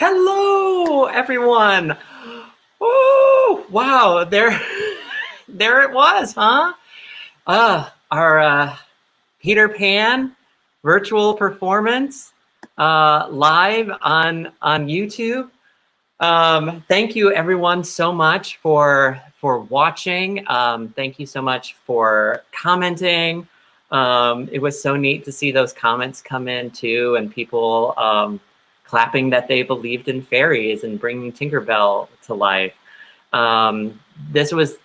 Hello, everyone. Oh, wow. There, there it was, huh? Our Peter Pan virtual performance live on YouTube. Thank you, everyone, so much for watching. Thank you so much for commenting. It was so neat to see those comments come in too, and people clapping that they believed in fairies and bringing Tinkerbell to life. This was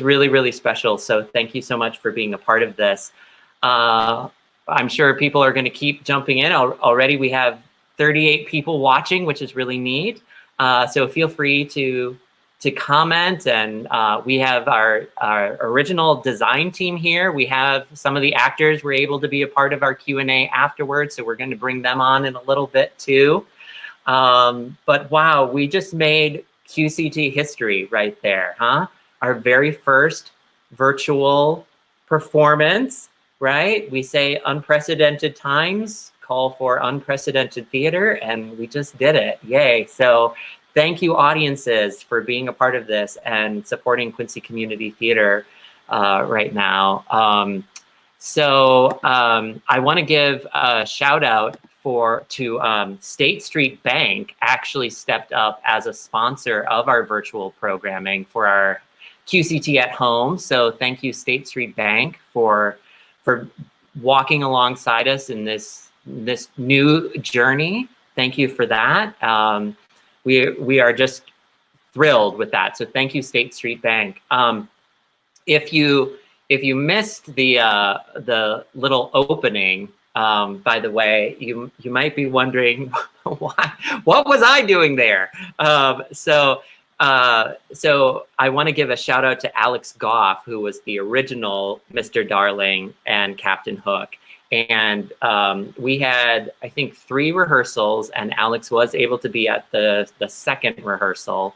really, really special. So thank you so much for being a part of this. I'm sure people are going to keep jumping in. Already we have 38 people watching, which is really neat. So feel free to comment, and we have our original design team here. We have some of the actors were able to be a part of our Q&A afterwards, so we're going to bring them on in a little bit too. But wow, we just made QCT history right there, huh? Our very first virtual performance, right? We say unprecedented times call for unprecedented theater, and we just did it. Yay. So thank you, audiences, for being a part of this and supporting Quincy Community Theatre right now. I want to give a shout out to State Street Bank. Actually stepped up as a sponsor of our virtual programming for our QCT at home. So thank you, State Street Bank, for walking alongside us in this new journey. Thank you for that. We are just thrilled with that. So thank you, State Street Bank. If you missed the little opening, by the way, you might be wondering what was I doing there? So I want to give a shout out to Alex Goff, who was the original Mr. Darling and Captain Hook. And we had, I think, 3 rehearsals, and Alex was able to be at the second rehearsal,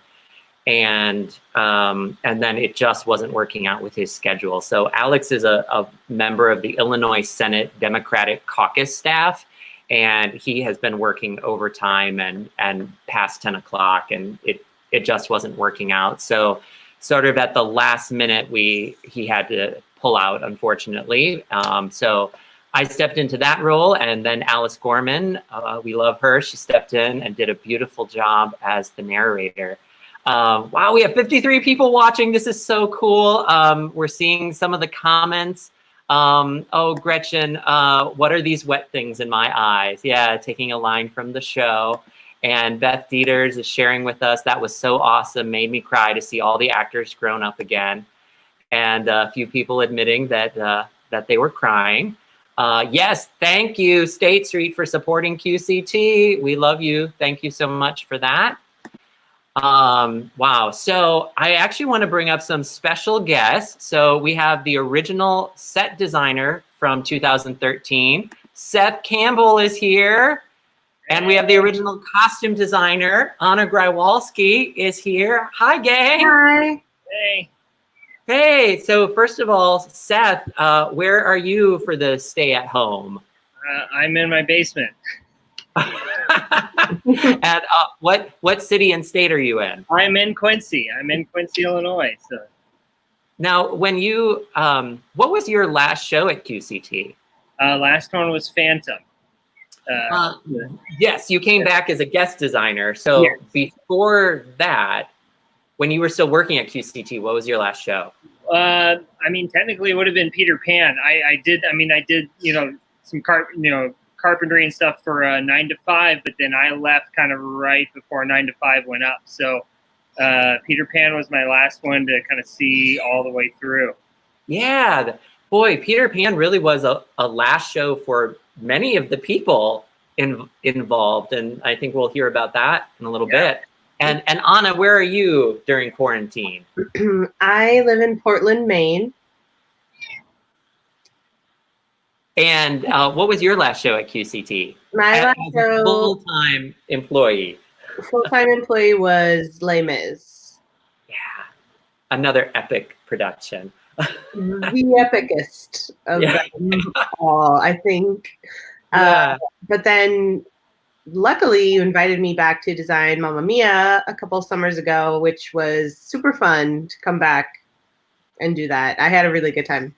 and then it just wasn't working out with his schedule. So Alex is a member of the Illinois Senate Democratic Caucus staff, and he has been working overtime and past 10 o'clock, and it just wasn't working out. So sort of at the last minute, he had to pull out, unfortunately. So I stepped into that role, and then Alice Gorman, we love her. She stepped in and did a beautiful job as the narrator. Wow, we have 53 people watching. This is so cool. We're seeing some of the comments. Oh, Gretchen, what are these wet things in my eyes? Yeah, taking a line from the show. And Beth Dieters is sharing with us. That was so awesome. Made me cry to see all the actors grown up again. And a few people admitting that they were crying. Yes, thank you, State Street, for supporting QCT. We love you. Thank you so much for that. Wow, so I actually want to bring up some special guests. So we have the original set designer from 2013. Seth Campbell is here. And we have the original costume designer, Anna Grywalski, is here. Hi, gang. Hi. Hey. Hey, so first of all, Seth, where are you for the stay at home? I'm in my basement. And what city and state are you in? I'm in Quincy. I'm in Quincy, Illinois. So. Now, when you, what was your last show at QCT? Last one was Phantom. Yes, you came back as a guest designer. So yes. Before that, when you were still working at QCT, what was your last show? I mean, technically, it would have been Peter Pan. I did, some carpentry and stuff for 9 to 5, but then I left kind of right before 9 to 5 went up. So Peter Pan was my last one to kind of see all the way through. Yeah, boy, Peter Pan really was a last show for many of the people involved, and I think we'll hear about that in a little bit. And Anna, where are you during quarantine? I live in Portland, Maine. And what was your last show at QCT? My last show, full-time employee. Full-time employee was Les Mis. Yeah, another epic production. The epicest of them all, I think. But then luckily, you invited me back to design Mamma Mia a couple summers ago, which was super fun to come back and do that. I had a really good time.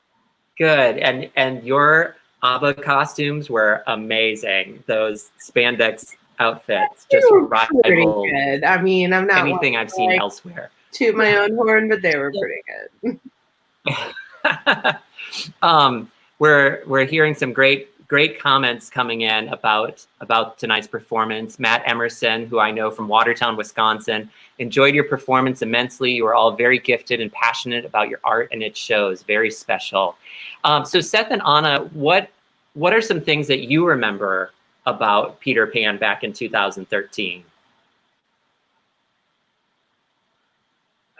Good. And your ABBA costumes were amazing. Those spandex outfits just Pretty rivaled good. I mean, I'm not anything I've seen elsewhere. toot my own horn, but they were pretty good. We're hearing some great comments coming in about tonight's performance. Matt Emerson, who I know from Watertown, Wisconsin, enjoyed your performance immensely. You were all very gifted and passionate about your art, and it shows. Very special. So Seth and Anna, what are some things that you remember about Peter Pan back in 2013?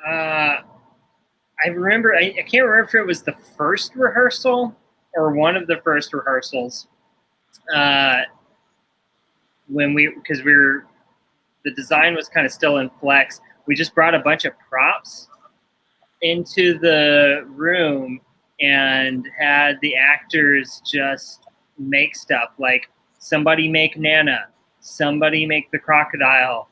I remember, I can't remember if it was the first rehearsal or one of the first rehearsals. Because the design was kind of still in flex. We just brought a bunch of props into the room and had the actors just make stuff, like somebody make Nana, somebody make the crocodile,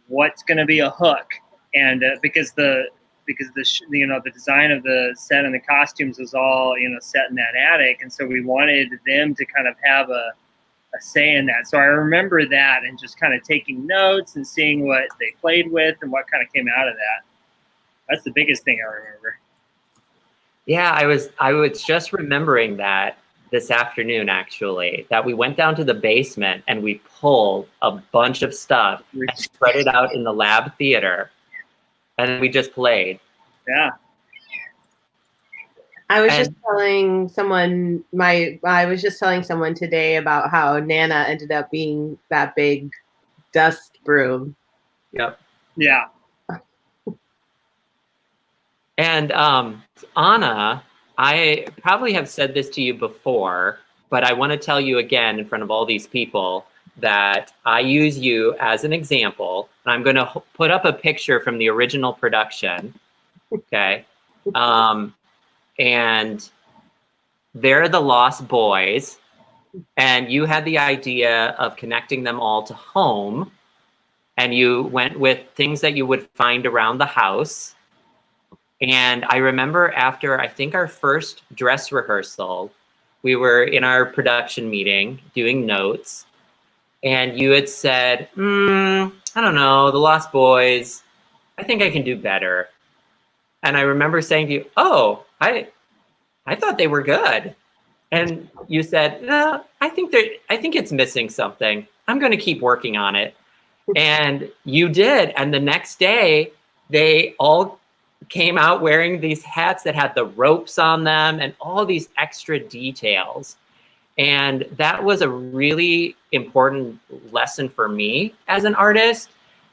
what's going to be a hook. And because the design of the set and the costumes was all set in that attic, and so we wanted them to kind of have a say in that. So I remember that and just kind of taking notes and seeing what they played with and what kind of came out of that. That's the biggest thing I remember. Yeah, I was just remembering that this afternoon, actually, that we went down to the basement and we pulled a bunch of stuff and spread it out in the lab theater. And we just played. Yeah. I was just telling someone today about how Nana ended up being that big dust broom. Yep. Yeah. And Anna, I probably have said this to you before, but I want to tell you again in front of all these people that I use you as an example. And I'm going to put up a picture from the original production. Okay. And they're the Lost Boys. And you had the idea of connecting them all to home. And you went with things that you would find around the house. And I remember after, I think, our first dress rehearsal, we were in our production meeting doing notes. And you had said, I don't know, the Lost Boys, I think I can do better. And I remember saying to you, oh, I thought they were good. And you said, no, I think it's missing something. I'm going to keep working on it. And you did. And the next day, they all came out wearing these hats that had the ropes on them and all these extra details. And that was a really important lesson for me as an artist,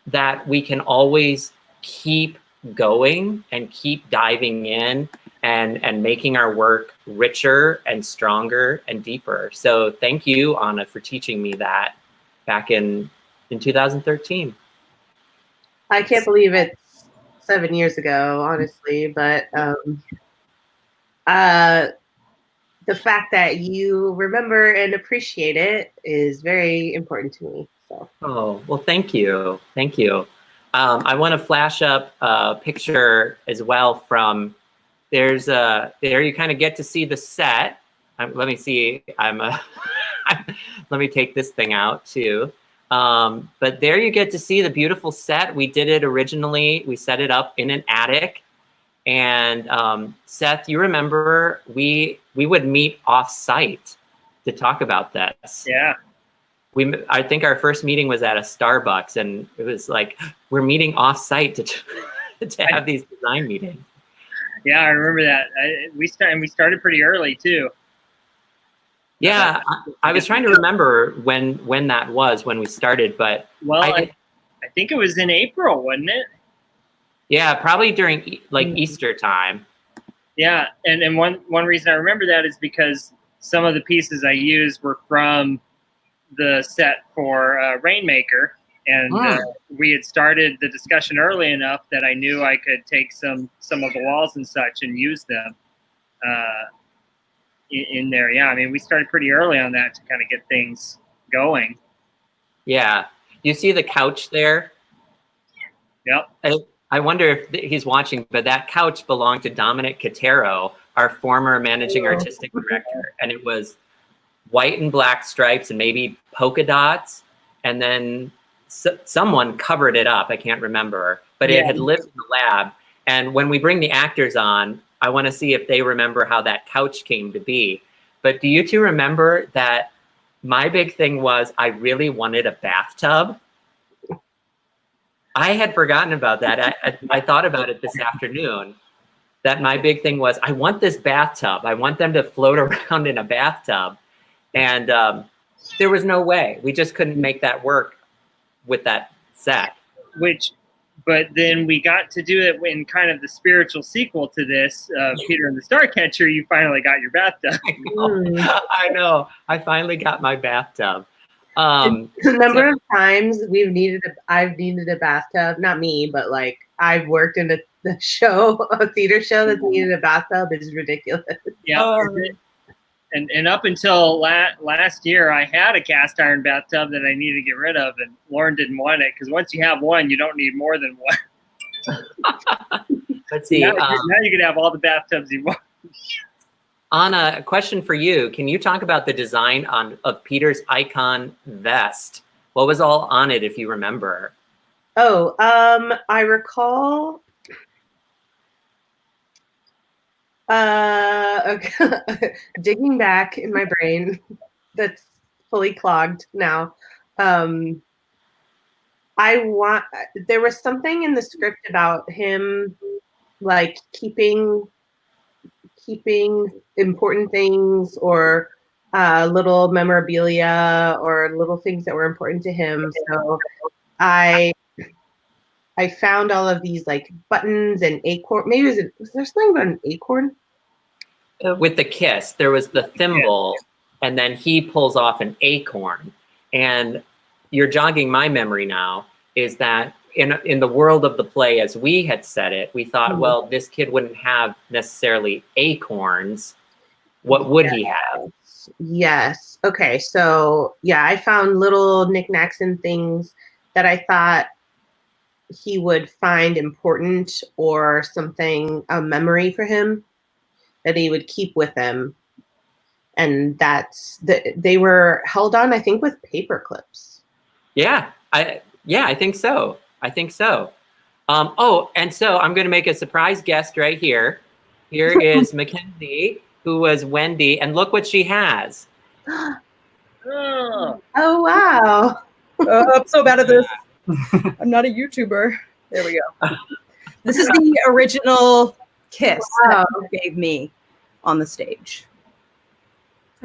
that we can always keep going and keep diving in and making our work richer and stronger and deeper. So thank you, Anna, for teaching me that back in 2013. I can't believe it's 7 years ago, honestly, but the fact that you remember and appreciate it is very important to me. So. Oh, well, thank you. Thank you. I want to flash up a picture as well from, there you kind of get to see the set. Let me see, let me take this thing out too. But there you get to see the beautiful set. We did it originally, we set it up in an attic. And Seth, you remember we would meet off-site to talk about this. Yeah. I think our first meeting was at a Starbucks, and it was like, we're meeting off-site to have these design meetings. Yeah, I remember that. We started pretty early too. Yeah, I was trying to remember when that was, when we started, but I think it was in April, wasn't it? Yeah, probably during Easter time. Yeah, and one reason I remember that is because some of the pieces I used were from the set for Rainmaker, and we had started the discussion early enough that I knew I could take some of the walls and such and use them in there. Yeah, I mean, we started pretty early on that to kind of get things going. Yeah. You see the couch there? Yep. I wonder if he's watching, but that couch belonged to Dominic Catero, our former managing artistic director. And it was white and black stripes and maybe polka dots. And then someone covered it up. I can't remember, but it had lived in the lab. And when we bring the actors on, I want to see if they remember how that couch came to be. But do you two remember that my big thing was I really wanted a bathtub? I had forgotten about that. I thought about it this afternoon, that my big thing was I want this bathtub. I want them to float around in a bathtub. And there was no way. We just couldn't make that work with that set. But then we got to do it in kind of the spiritual sequel to this, Peter and the Starcatcher. You finally got your bathtub. I know. I finally got my bathtub. The number of times I've needed a bathtub, not me, but like I've worked in a theater show that's needed a bathtub is ridiculous. Yeah. And up until last year, I had a cast iron bathtub that I needed to get rid of, and Lauren didn't want it because once you have one, you don't need more than one. Let's see. Now you can have all the bathtubs you want. Anna, a question for you. Can you talk about the design of Peter's icon vest? What was all on it, if you remember? Oh, I recall. Okay. Digging back in my brain, that's fully clogged now. There was something in the script about him, like keeping important things or little memorabilia or little things that were important to him. So I found all of these like buttons and acorn. Maybe was there something about an acorn? With the kiss, there was the thimble, and then he pulls off an acorn. And you're jogging my memory now, is that in the world of the play, as we had said it, we thought, well, this kid wouldn't have necessarily acorns. What would he have? Yes. Okay. So yeah, I found little knickknacks and things that I thought he would find important or something, a memory for him that he would keep with him. And they were held on, I think, with paper clips. Yeah, I think so. I think so. Oh, and so I'm going to make a surprise guest right here. Here is Mackenzie, who was Wendy, and look what she has. Oh, wow. I'm so bad at this. I'm not a YouTuber. There we go. This is the original kiss that he gave me on the stage.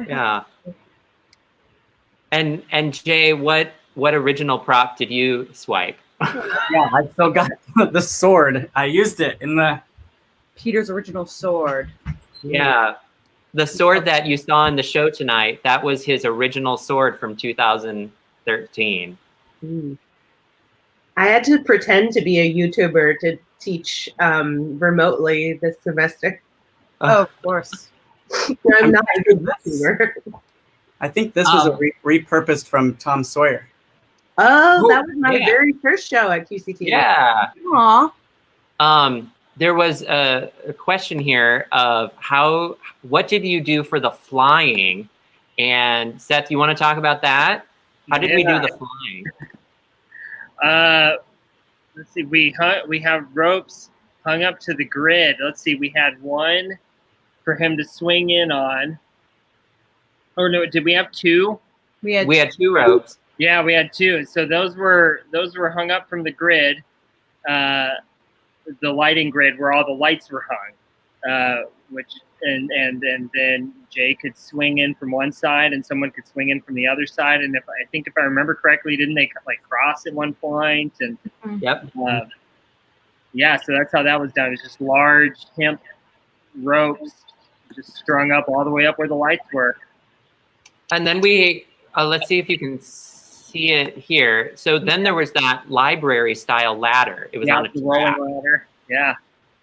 Yeah. And Jay, what original prop did you swipe? Yeah, I still got the sword. I used it in the Peter's original sword. Yeah. The sword that you saw in the show tonight, that was his original sword from 2013. I had to pretend to be a YouTuber to teach remotely this semester. Oh, of course. I'm not a good YouTuber. I think this was repurposed from Tom Sawyer. Oh, that was my very first show at QCT. Yeah. Aw. There was a question here of what did you do for the flying? And Seth, you want to talk about that? How did we do the flying? Let's see. We have ropes hung up to the grid. Let's see. We had one for him to swing in on. Oh no! Did we have two? We had 2 ropes. Yeah, we had 2. So those were hung up from the grid, the lighting grid where all the lights were hung, and then Jay could swing in from one side and someone could swing in from the other side. And if I remember correctly, didn't they like cross at one point? And Yep. Yeah, so that's how that was done. It's just large hemp ropes just strung up all the way up where the lights were. And then we let's see if you can see it here. So then there was that library style ladder. It was on a track. Ladder. Yeah.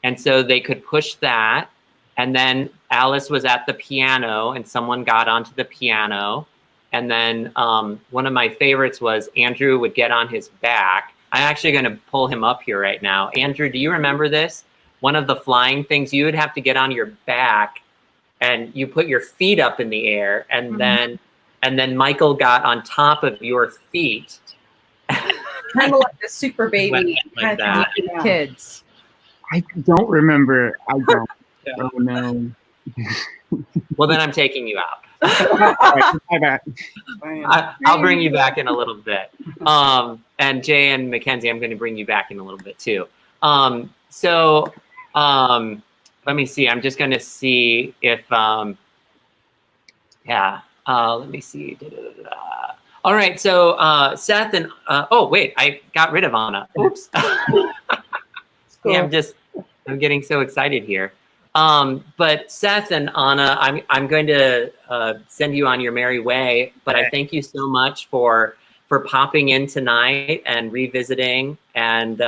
And so they could push that. And then Alice was at the piano and someone got onto the piano. And then one of my favorites was Andrew would get on his back. I'm actually going to pull him up here right now. Andrew, do you remember this? One of the flying things, you would have to get on your back and you put your feet up in the air, and then Michael got on top of your feet. Kind of like the super baby Like kind of thing with kids. I don't remember. I don't. Oh no. Well, then I'm taking you out. My bad. I'll bring you back in a little bit. And Jay and Mackenzie, I'm going to bring you back in a little bit too. Let me see. I'm just going to see if, let me see. All right. So Seth and, oh, wait, I got rid of Anna. Oops. Cool. Yeah, I'm getting so excited here. But Seth and Anna, I'm going to send you on your merry way. But I thank you so much for popping in tonight and revisiting. And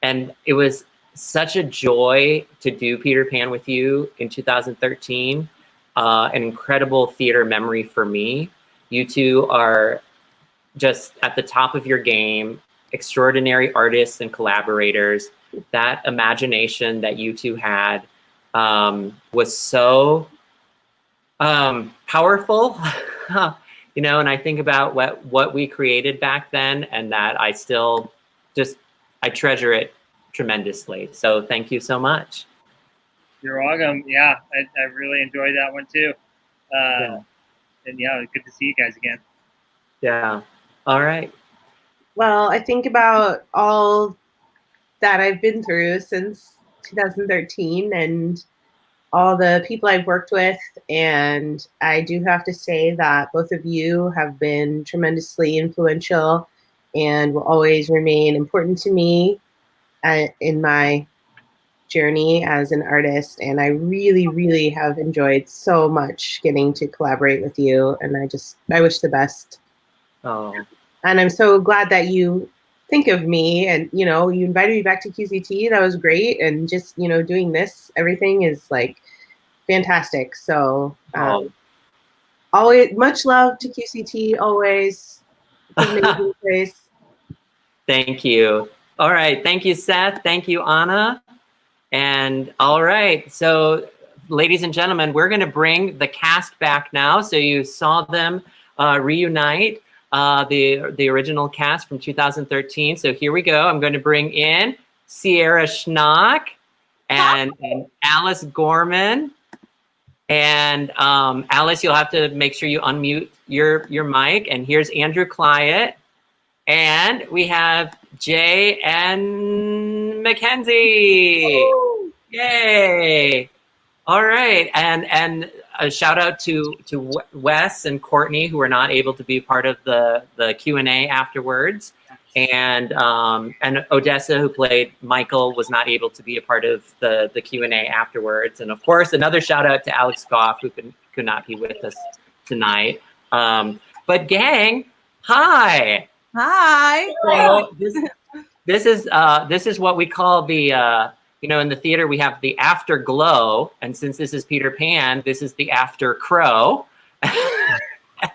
it was such a joy to do Peter Pan with you in 2013. An incredible theater memory for me. You two are just at the top of your game, extraordinary artists and collaborators. That imagination that you two had was so powerful, you know, and I think about what we created back then, and that I still I treasure it tremendously. So thank you so much. You're welcome. Yeah, I really enjoyed that one too. And yeah, good to see you guys again. Yeah. All right. Well, I think about all that I've been through since 2013 and all the people I've worked with. And I do have to say that both of you have been tremendously influential and will always remain important to me in my journey as an artist. And I really, really have enjoyed so much getting to collaborate with you. And I wish the best. Oh. And I'm so glad that you think of me, and you invited me back to QCT. That was great. And just doing this, everything is like fantastic. So always much love to QCT. Always an amazing place. Thank you. All right. Thank you, Seth. Thank you, Anna. And all right. So ladies and gentlemen, we're going to bring the cast back now. So you saw them reunite. The original cast from 2013. So here we go. I'm going to bring in Sierra Schnock and Alice Gorman. And Alice, you'll have to make sure you unmute your mic. And here's Andrew Clyett. And we have Jay and Mackenzie. Woo! Yay! All right, and a shout out to Wes and Courtney, who were not able to be part of the Q&A afterwards, and Odessa, who played Michael, was not able to be a part of the Q&A afterwards, and of course another shout out to Alex Goff, who could not be with us tonight. But gang, hi. Hi. So this is what we call the. In the theater, we have the afterglow, and since this is Peter Pan, this is the after crow.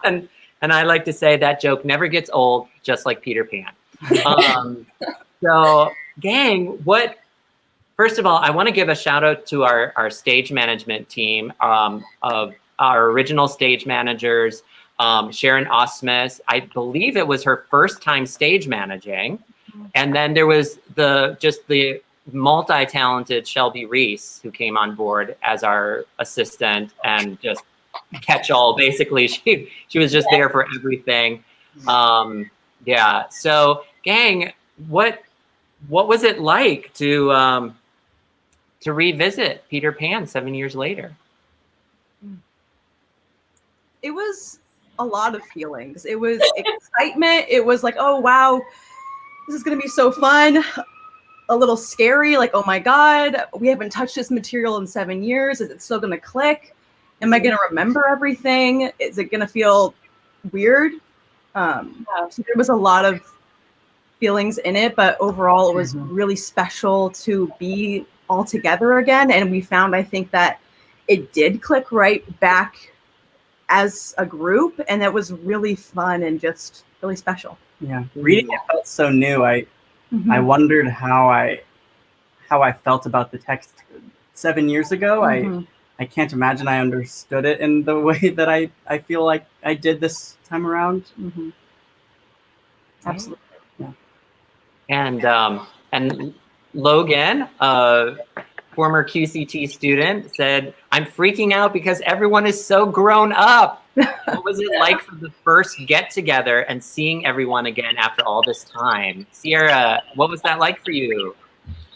and I like to say that joke never gets old, just like Peter Pan. So, gang, first of all, I want to give a shout out to our stage management team of our original stage managers, Sharon Osmus. I believe it was her first time stage managing. And then there was the multi-talented Shelby Reese, who came on board as our assistant and just catch-all. Basically, she was just there for everything. Yeah. So, gang, what was it like to revisit Peter Pan 7 years later? It was a lot of feelings. It was excitement. It was like, oh wow, this is gonna be so fun. A little scary, like, oh my God, we haven't touched this material in 7 years. Is it still gonna click? Am I gonna remember everything? Is it gonna feel weird? So there was a lot of feelings in it, but overall it was really special to be all together again. And we found, I think, that it did click right back as a group, and that was really fun and just really special. Yeah, reading it felt so new. I wondered how I felt about the text 7 years ago. I can't imagine I understood it in the way that I feel like I did this time around. Absolutely. Yeah. And Logan, former QCT student, said, "I'm freaking out because everyone is so grown up." What was it like for the first get together and seeing everyone again after all this time? Sierra, what was that like for you?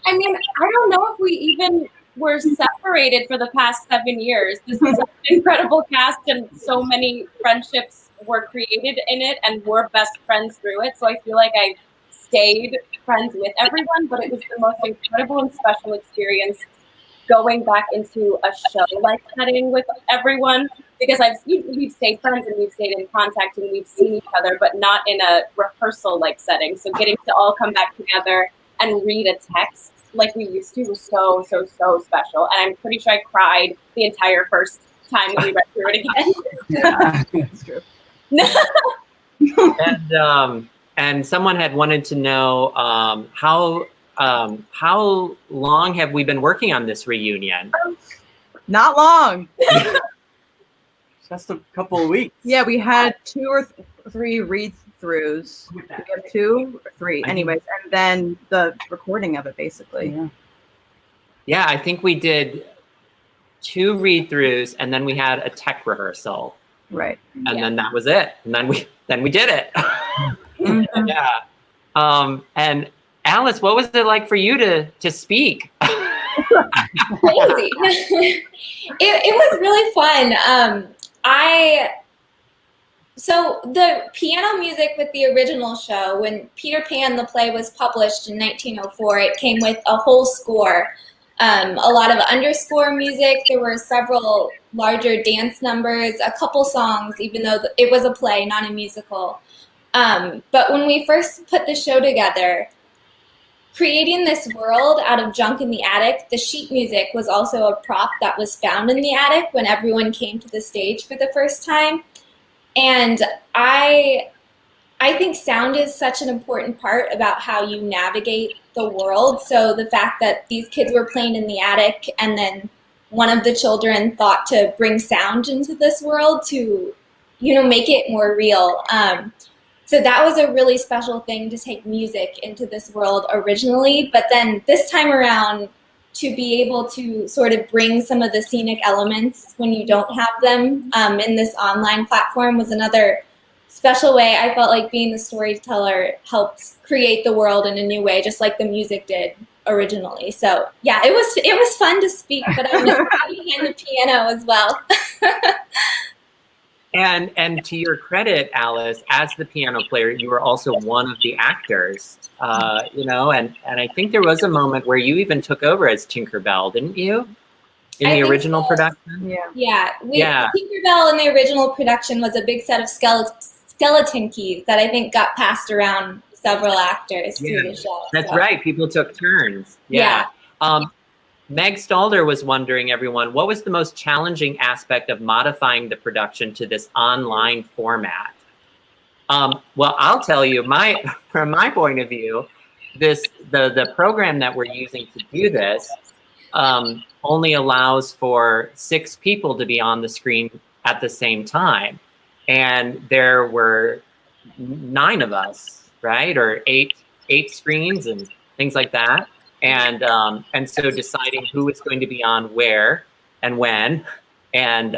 I mean, I don't know if we even were separated for the past 7 years. This is an incredible cast, and so many friendships were created in it, and we're best friends through it. So I feel like I stayed friends with everyone, but it was the most incredible and special experience going back into a show-like setting with everyone, because we've stayed friends and we've stayed in contact and we've seen each other, but not in a rehearsal-like setting. So getting to all come back together and read a text like we used to was so special. And I'm pretty sure I cried the entire first time that we read through it again. Yeah, That's true. And someone had wanted to know how long have we been working on this reunion? Not long. just a couple of weeks. Yeah, we had 2 or 3 read-throughs. We have 2 or 3, anyways, and then the recording of it, basically. Yeah, I think we did 2 read-throughs, and then we had a tech rehearsal. Right. And then that was it. And then we did it. Yeah. And Alice, what was it like for you to speak? Crazy. It was really fun. So the piano music with the original show, when Peter Pan the play was published in 1904, it came with a whole score. A lot of underscore music. There were several larger dance numbers, a couple songs, even though it was a play, not a musical. But when we first put the show together, creating this world out of junk in the attic, the sheet music was also a prop that was found in the attic when everyone came to the stage for the first time. And I think sound is such an important part about how you navigate the world. So the fact that these kids were playing in the attic and then one of the children thought to bring sound into this world to, make it more real. So that was a really special thing to take music into this world originally. But then this time around, to be able to sort of bring some of the scenic elements when you don't have them in this online platform was another special way. I felt like being the storyteller helped create the world in a new way, just like the music did originally. So yeah, it was fun to speak, but I was behind the piano as well. And to your credit, Alice, as the piano player, you were also one of the actors, and I think there was a moment where you even took over as Tinkerbell, didn't you? In the original production? Yeah. Tinkerbell in the original production was a big set of skeleton keys that I think got passed around several actors through the show. That's right. People took turns. Yeah. Meg Stalder was wondering, everyone, what was the most challenging aspect of modifying the production to this online format? Well, I'll tell you, from my point of view, the program that we're using to do this only allows for 6 people to be on the screen at the same time. And there were 9 of us, right? Or 8 screens and things like that. And so deciding who is going to be on where and when, and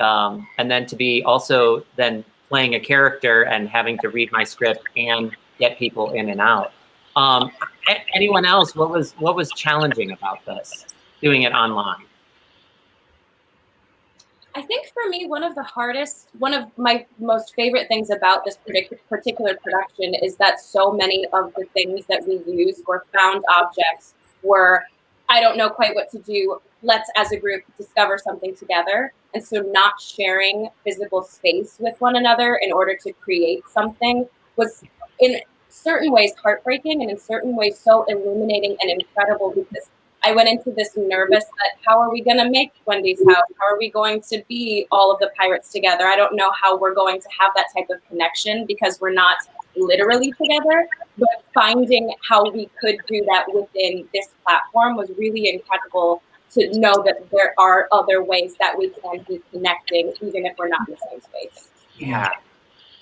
then to be also then playing a character and having to read my script and get people in and out. Anyone else? What was challenging about this, doing it online? I think for me, one of my most favorite things about this particular production is that so many of the things that we use were found objects, were, I don't know quite what to do, let's as a group discover something together. And so not sharing physical space with one another in order to create something was in certain ways heartbreaking and in certain ways so illuminating and incredible, because I went into this nervous that how are we going to make Wendy's house? How are we going to be all of the pirates together? I don't know how we're going to have that type of connection because we're not literally together, but finding how we could do that within this platform was really incredible to know that there are other ways that we can be connecting even if we're not in the same space. Yeah.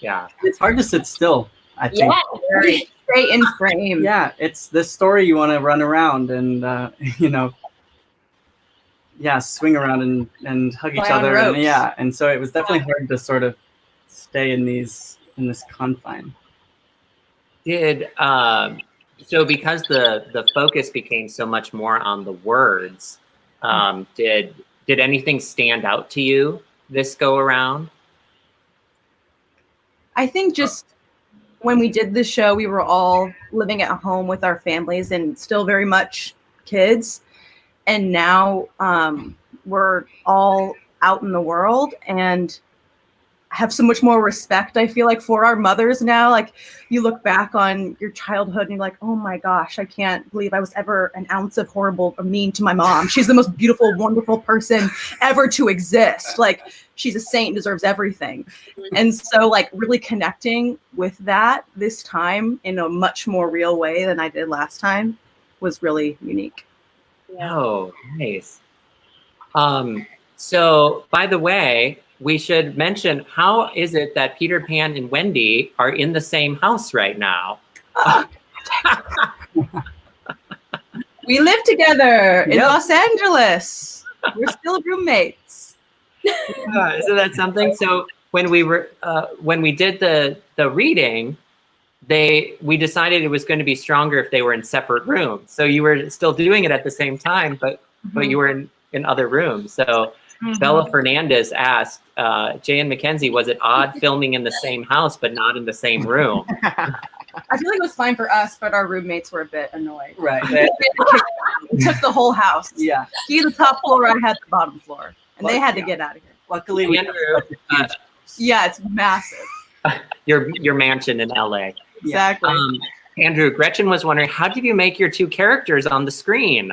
Yeah. It's hard to sit still, I think. Yeah. Very stay in frame. Yeah, it's this story you want to run around and, you know, yeah, swing around and hug each Fly on other. And, ropes. yeah, and so it was definitely hard to sort of stay in this confine. Did so because the focus became so much more on the words, did anything stand out to you this go around? I think just when we did this show, we were all living at home with our families and still very much kids. And now we're all out in the world and have so much more respect, I feel like, for our mothers now. Like, you look back on your childhood and you're like, oh my gosh, I can't believe I was ever an ounce of horrible or mean to my mom. She's the most beautiful, wonderful person ever to exist. Like, she's a saint, deserves everything. And so, like, really connecting with that this time in a much more real way than I did last time was really unique. Oh, nice. So, by the way, we should mention, how is it that Peter Pan and Wendy are in the same house right now? We live together in Yep. Los Angeles. We're still roommates. Isn't that something? So when we did the reading, we decided it was going to be stronger if they were in separate rooms. So you were still doing it at the same time, but you were in other rooms. So Bella Fernandez asked, Jay and Mackenzie, was it odd filming in the same house but not in the same room? I feel like it was fine for us, but our roommates were a bit annoyed. Right. We took the whole house. Yeah. He had the top floor, I had the bottom floor. And they had to get out of here. Luckily, we Andrew, Yeah, it's massive. your mansion in LA. Exactly. Andrew, Gretchen was wondering, how did you make your two characters on the screen?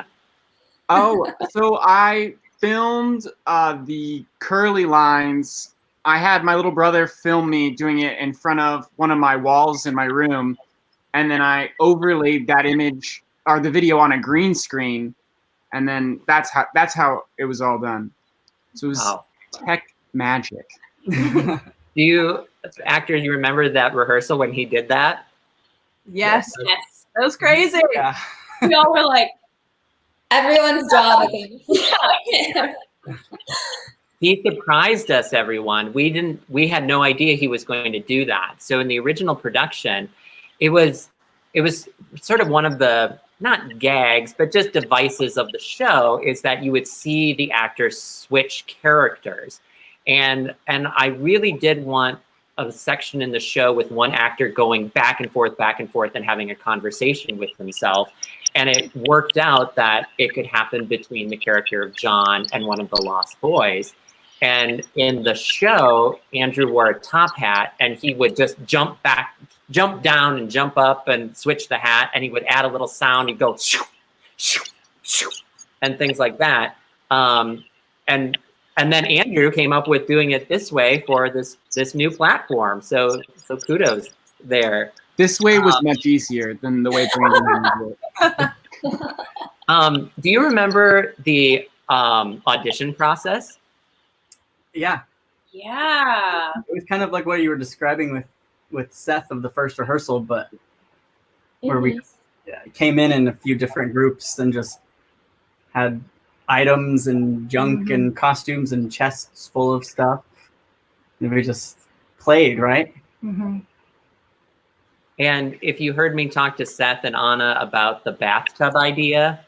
Oh, so I filmed the curly lines. I had my little brother film me doing it in front of one of my walls in my room, and then I overlaid that image or the video on a green screen, and then that's how it was all done. So it was tech magic. Do you remember that rehearsal when he did that? Yes. Yes. That was crazy. Yeah. We all were like, Everyone's job is He surprised us, everyone. We had no idea he was going to do that. So in the original production, it was sort of one of the, not gags, but just devices of the show, is that you would see the actors switch characters. And I really did want a section in the show with one actor going back and forth and having a conversation with himself. And it worked out that it could happen between the character of John and one of the Lost Boys. And in the show, Andrew wore a top hat and he would just jump down and jump up and switch the hat, and he would add a little sound. He'd go shoo, shoo, shoo, and things like that. And then Andrew came up with doing it this way for this new platform. So kudos there. This way was much easier than the way Brandon did it. Do you remember the audition process? Yeah. yeah. It was kind of like what you were describing with Seth of the first rehearsal, but where we came in a few different groups and just had items and junk and costumes and chests full of stuff. And we just played, right? Mm-hmm. And if you heard me talk to Seth and Anna about the bathtub idea,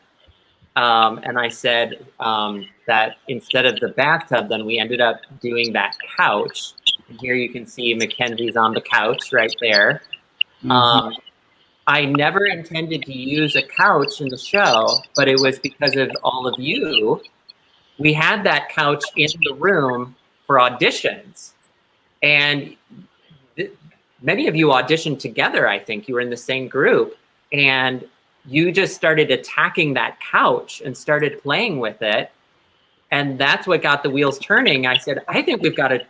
and I said that instead of the bathtub, then we ended up doing that couch. And here you can see Mackenzie's on the couch right there. I never intended to use a couch in the show, but it was because of all of you. We had that couch in the room for auditions. And many of you auditioned together, I think. You were in the same group. And you just started attacking that couch and started playing with it. And that's what got the wheels turning. I said, I think we've got to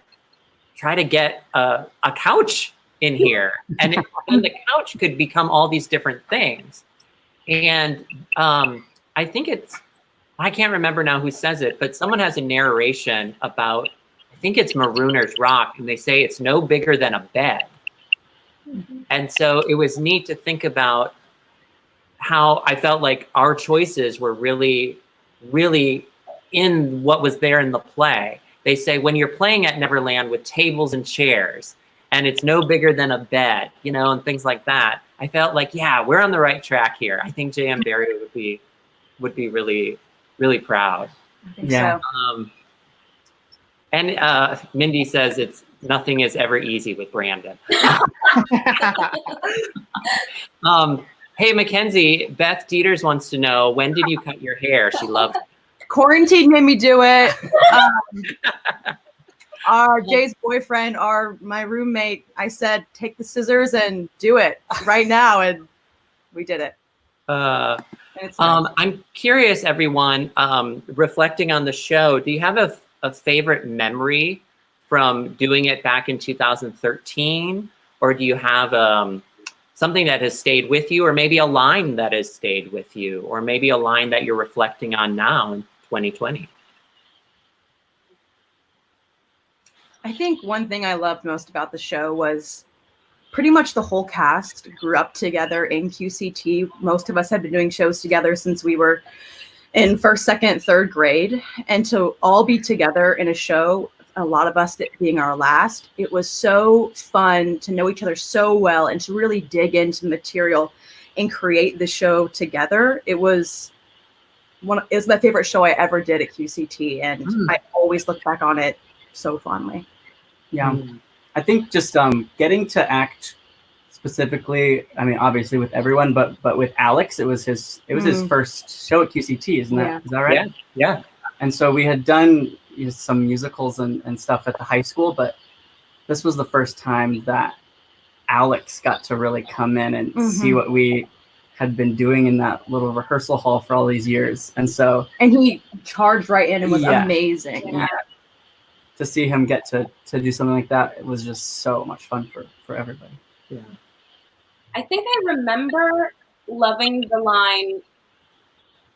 try to get a couch in here. And then the couch could become all these different things. And I think I can't remember now who says it, but someone has a narration about, I think it's Marooner's Rock, and they say it's no bigger than a bed. And so it was neat to think about how I felt like our choices were really, really in what was there in the play. They say when you're playing at Neverland with tables and chairs, and it's no bigger than a bed, you know, and things like that, I felt like, yeah, we're on the right track here. I think J.M. Barrie would be really, really proud. I think so. And Mindy says nothing is ever easy with Brandon. Hey, Mackenzie, Beth Dieters wants to know, when did you cut your hair? She loves it. Quarantine made me do it. Jay's boyfriend, my roommate, I said, take the scissors and do it right now. And we did it. And it's nice. I'm curious, everyone, reflecting on the show, do you have a favorite memory from doing it back in 2013? Or do you have something that has stayed with you, or maybe a line that has stayed with you, or maybe a line that you're reflecting on now in 2020? I think one thing I loved most about the show was pretty much the whole cast grew up together in QCT. Most of us had been doing shows together since we were in first, second, third grade. And to all be together in a show, a lot of us being our last, it was so fun to know each other so well and to really dig into the material and create the show together. It was my favorite show I ever did at QCT, and I always look back on it so fondly. Yeah, I think just getting to act specifically, I mean, obviously with everyone, but with Alex, it was his first show at QCT, is that right? Yeah. And so we had done some musicals and stuff at the high school, but this was the first time that Alex got to really come in and see what we had been doing in that little rehearsal hall for all these years. And he charged right in and was amazing. Yeah. To see him get to do something like that, it was just so much fun for everybody. Yeah. I think I remember loving the line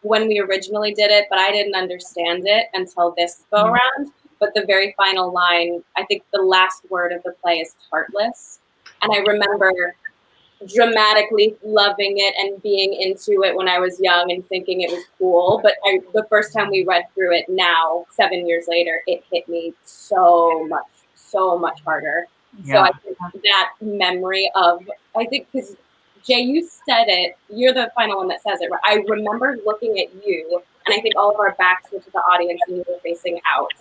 when we originally did it, but I didn't understand it until this go around. But the very final line, I think the last word of the play is heartless. And I remember dramatically loving it and being into it when I was young and thinking it was cool. But the first time we read through it now, 7 years later, it hit me so much harder. Yeah. So I think that memory of, because Jay, you said it, you're the final one that says it, right? I remember looking at you, and I think all of our backs were to the audience and you were facing out.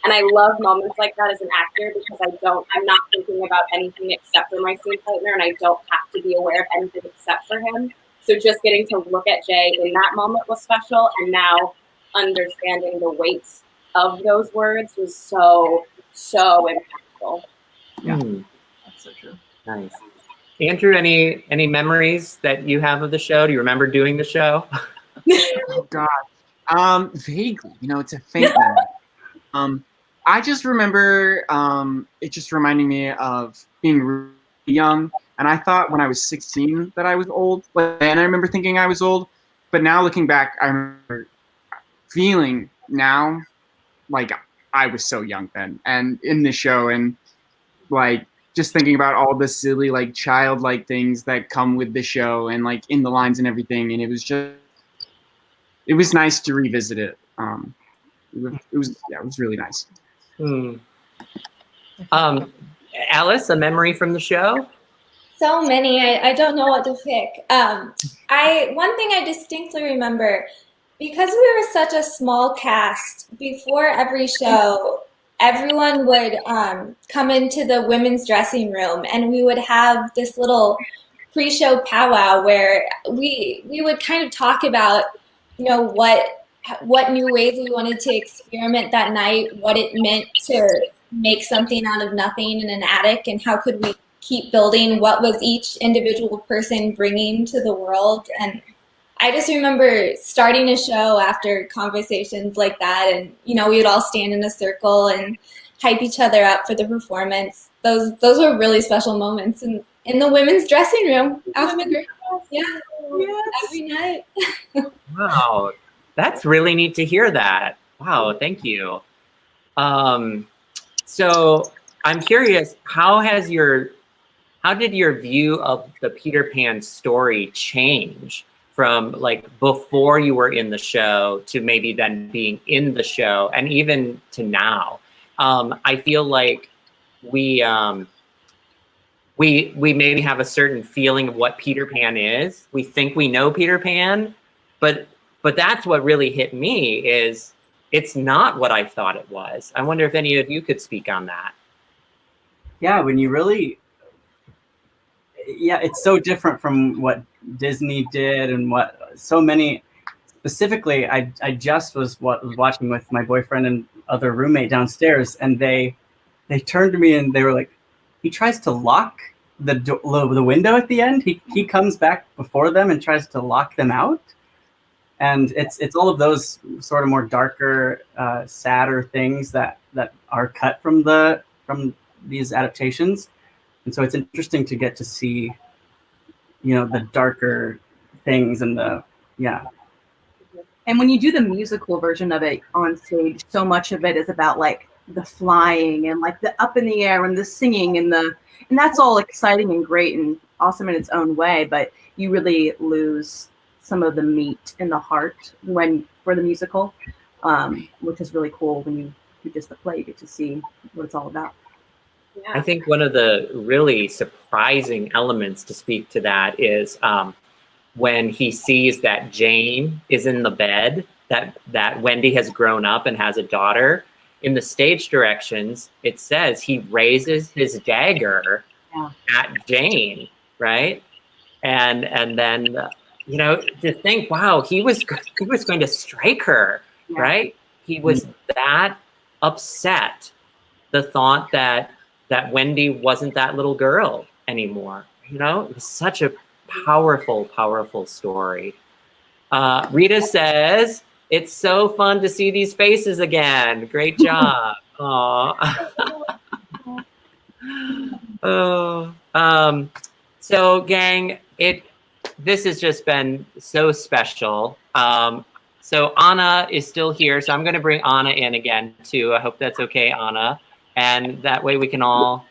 And I love moments like that as an actor because I'm not thinking about anything except for my scene partner, and I don't have to be aware of anything except for him. So just getting to look at Jay in that moment was special, and now understanding the weight of those words was so impactful. Yeah, that's so true. Nice. Andrew, any memories that you have of the show? Do you remember doing the show? Oh God, vaguely. It's a faint memory. I just remember it just reminding me of being really young, and I thought when I was 16 that I was old. And I remember thinking I was old, but now looking back, I remember feeling now like I was so young then, and in the show, and like just thinking about all the silly, like childlike things that come with the show, and like in the lines and everything, and it was nice to revisit it. It was really nice. Alice, a memory from the show? So many. I don't know what to pick. One thing I distinctly remember, because we were such a small cast, before every show, everyone would come into the women's dressing room, and we would have this little pre-show powwow where we would kind of talk about, what new ways we wanted to experiment that night, what it meant to make something out of nothing in an attic, and how could we keep building, what was each individual person bringing to the world. And I just remember starting a show after conversations like that, and we would all stand in a circle and hype each other up for the performance. Those were really special moments in the women's dressing room after every night. Wow, that's really neat to hear that. Wow, thank you. So I'm curious, how did your view of the Peter Pan story change from like before you were in the show to maybe then being in the show and even to now? I feel like we maybe have a certain feeling of what Peter Pan is. We think we know Peter Pan, but that's what really hit me is it's not what I thought it was. I wonder if any of you could speak on that. Yeah, when you really, it's so different from what Disney did and what so many, specifically, I just was watching with my boyfriend and other roommate downstairs, and they turned to me and they were like, he tries to lock the window at the end. He comes back before them and tries to lock them out. And it's all of those sort of more darker, sadder things that are cut from these adaptations. And so it's interesting to get to see, the darker things and And when you do the musical version of it on stage, so much of it is about like the flying and like the up in the air and the singing and that's all exciting and great and awesome in its own way. But you really lose some of the meat in the heart for the musical, which is really cool. When you do just the play, you get to see what it's all about. Yeah. I think one of the really surprising elements to speak to that is when he sees that Jane is in the bed, that Wendy has grown up and has a daughter. In the stage directions, it says he raises his dagger at Jane, right? And then to think, wow, he was going to strike her, right? He was that upset. The thought that Wendy wasn't that little girl anymore. It was such a powerful, powerful story. Rita says, it's so fun to see these faces again. Great job. So gang, this has just been so special. So Anna is still here, so I'm going to bring Anna in again too. I hope that's okay, Anna, and that way we can all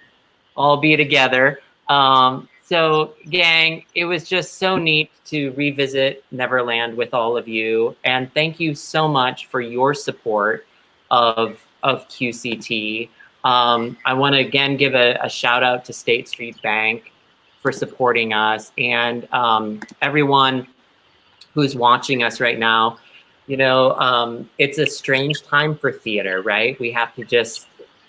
be together. So gang, it was just so neat to revisit Neverland with all of you, and thank you so much for your support of QCT. I want to again give a shout out to State Street Bank for supporting us, and everyone who's watching us right now. It's a strange time for theater, right? We have to just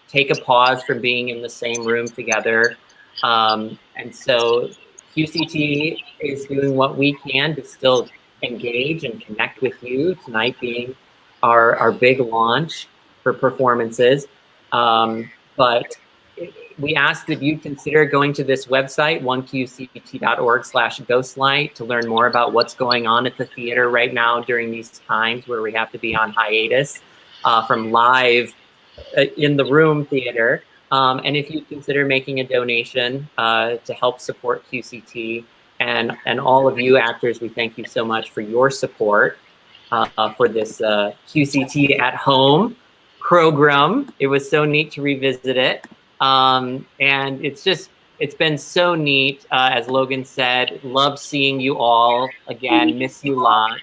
take a pause from being in the same room together. And so QCT is doing what we can to still engage and connect with you, tonight being our big launch for performances. But we ask that you consider going to this website, oneqct.org/ghostlight, to learn more about what's going on at the theater right now during these times where we have to be on hiatus from live in the room theater. And if you consider making a donation to help support QCT, and all of you actors, we thank you so much for your support for this QCT at home program. It was so neat to revisit it. And it's been so neat, as Logan said, love seeing you all again, miss you a lot.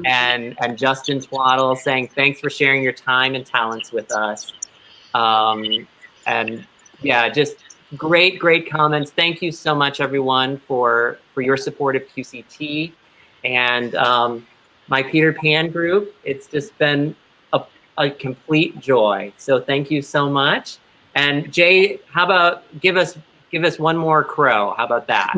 And Justin Twaddle saying, thanks for sharing your time and talents with us. And yeah, just great comments. Thank you so much, everyone, for your support of QCT and my Peter Pan group. It's just been a complete joy. So thank you so much. And Jay, how about give us one more crow? How about that?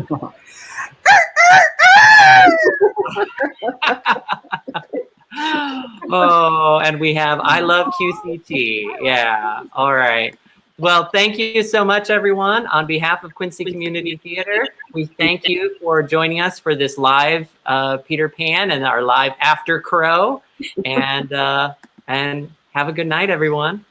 Oh, and we have I love QCT. Yeah. All right. Well, thank you so much, everyone. On behalf of Quincy Community Theatre, we thank you for joining us for this live Peter Pan and our live After Crow. And have a good night, everyone.